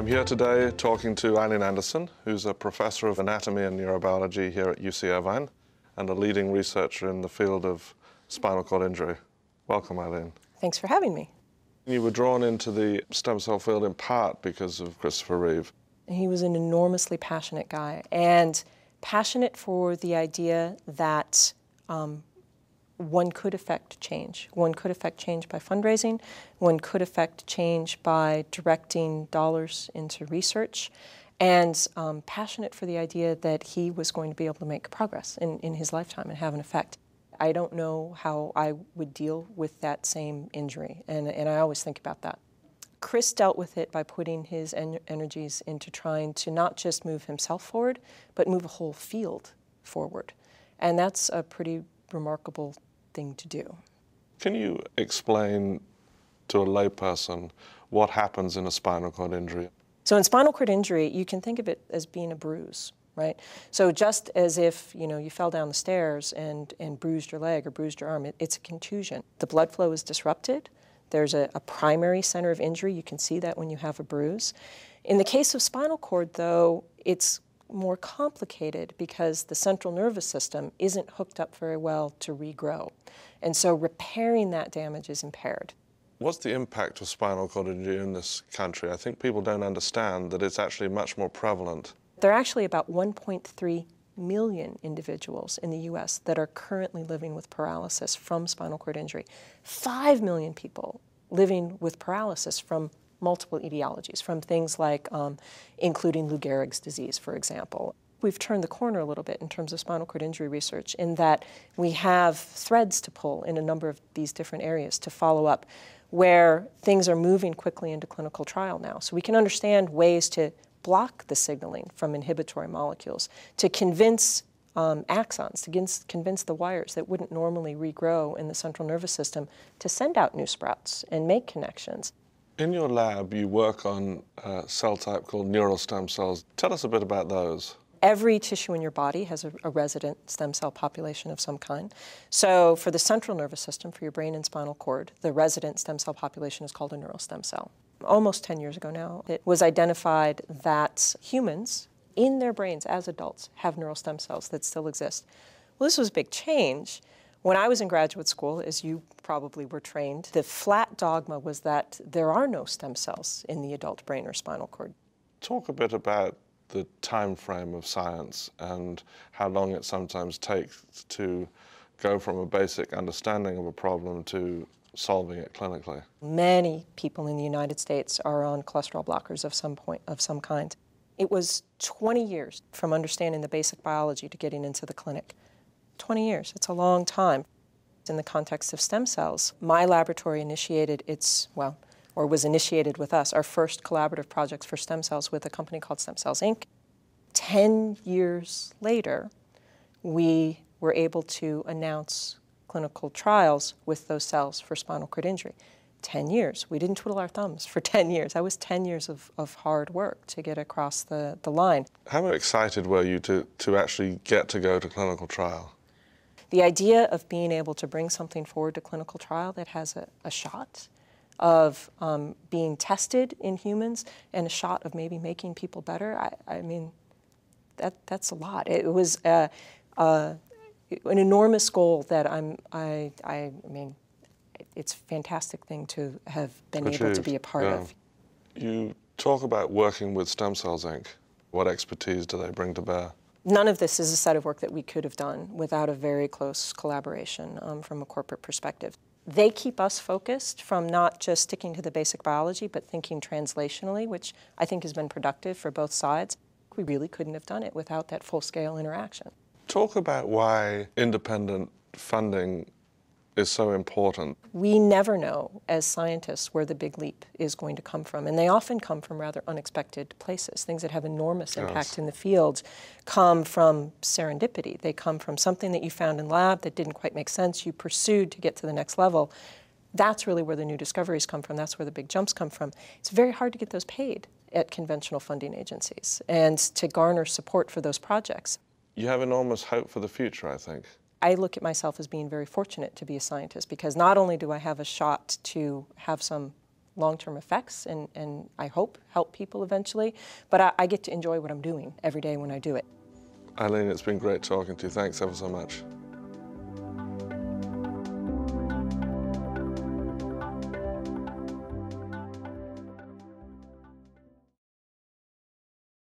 I'm here today talking to Aileen Anderson, who's a professor of anatomy and neurobiology here at UC Irvine and a leading researcher in the field of spinal cord injury. Welcome, Aileen. Thanks for having me. You were drawn into the stem cell field in part because of Christopher Reeve. He was an enormously passionate guy, and passionate for the idea that one could affect change. One could affect change by fundraising. One could affect change by directing dollars into research. And passionate for the idea that he was going to be able to make progress in his lifetime and have an effect. I don't know how I would deal with that same injury, and I always think about that. Chris dealt with it by putting his energies into trying to not just move himself forward, but move a whole field forward. And that's a pretty remarkable thing to do. Can you explain to a layperson what happens in a spinal cord injury? So in spinal cord injury, you can think of it as being a bruise, right? So just as if you fell down the stairs and bruised your leg or bruised your arm, it's a contusion. The blood flow is disrupted. There's a primary center of injury. You can see that when you have a bruise. In the case of spinal cord, though, it's more complicated because the central nervous system isn't hooked up very well to regrow. And so repairing that damage is impaired. What's the impact of spinal cord injury in this country? I think people don't understand that it's actually much more prevalent. There are actually about 1.3 million individuals in the U.S. that are currently living with paralysis from spinal cord injury. 5 million people living with paralysis from multiple etiologies, from things like including Lou Gehrig's disease, for example. We've turned the corner a little bit in terms of spinal cord injury research in that we have threads to pull in a number of these different areas to follow up where things are moving quickly into clinical trial now. So we can understand ways to block the signaling from inhibitory molecules, to convince axons, to convince the wires that wouldn't normally regrow in the central nervous system to send out new sprouts and make connections. In your lab, you work on a cell type called neural stem cells. Tell us a bit about those. Every tissue in your body has a resident stem cell population of some kind. So for the central nervous system, for your brain and spinal cord, the resident stem cell population is called a neural stem cell. Almost 10 years ago now, it was identified that humans in their brains as adults have neural stem cells that still exist. Well, this was a big change. When I was in graduate school, as you probably were trained, the flat dogma was that there are no stem cells in the adult brain or spinal cord. Talk a bit about the time frame of science and how long it sometimes takes to go from a basic understanding of a problem to solving it clinically. Many people in the United States are on cholesterol blockers of some kind. It was 20 years from understanding the basic biology to getting into the clinic. 20 years, it's a long time. In the context of stem cells, my laboratory initiated was initiated with us, our first collaborative projects for stem cells with a company called Stem Cells, Inc. 10 years later, we were able to announce clinical trials with those cells for spinal cord injury. 10 years. We didn't twiddle our thumbs for 10 years. That was 10 years of hard work to get across the line. How excited were you to actually get to go to clinical trial? The idea of being able to bring something forward to clinical trial that has a shot of being tested in humans and a shot of maybe making people better, I mean, that's a lot. It was an enormous goal that I mean, it's a fantastic thing to have been able to be a part of. You talk about working with Stem Cells, Inc. What expertise do they bring to bear? None of this is a set of work that we could have done without a very close collaboration from a corporate perspective. They keep us focused from not just sticking to the basic biology, but thinking translationally, which I think has been productive for both sides. We really couldn't have done it without that full-scale interaction. Talk about why independent funding is so important. We never know, as scientists, where the big leap is going to come from, and they often come from rather unexpected places. Things that have enormous impact in the field come from serendipity. They come from something that you found in lab that didn't quite make sense, you pursued to get to the next level. That's really where the new discoveries come from. That's where the big jumps come from. It's very hard to get those paid at conventional funding agencies and to garner support for those projects. You have enormous hope for the future, I think. I look at myself as being very fortunate to be a scientist because not only do I have a shot to have some long-term effects and I hope help people eventually, but I get to enjoy what I'm doing every day when I do it. Aileen, it's been great talking to you. Thanks ever so much.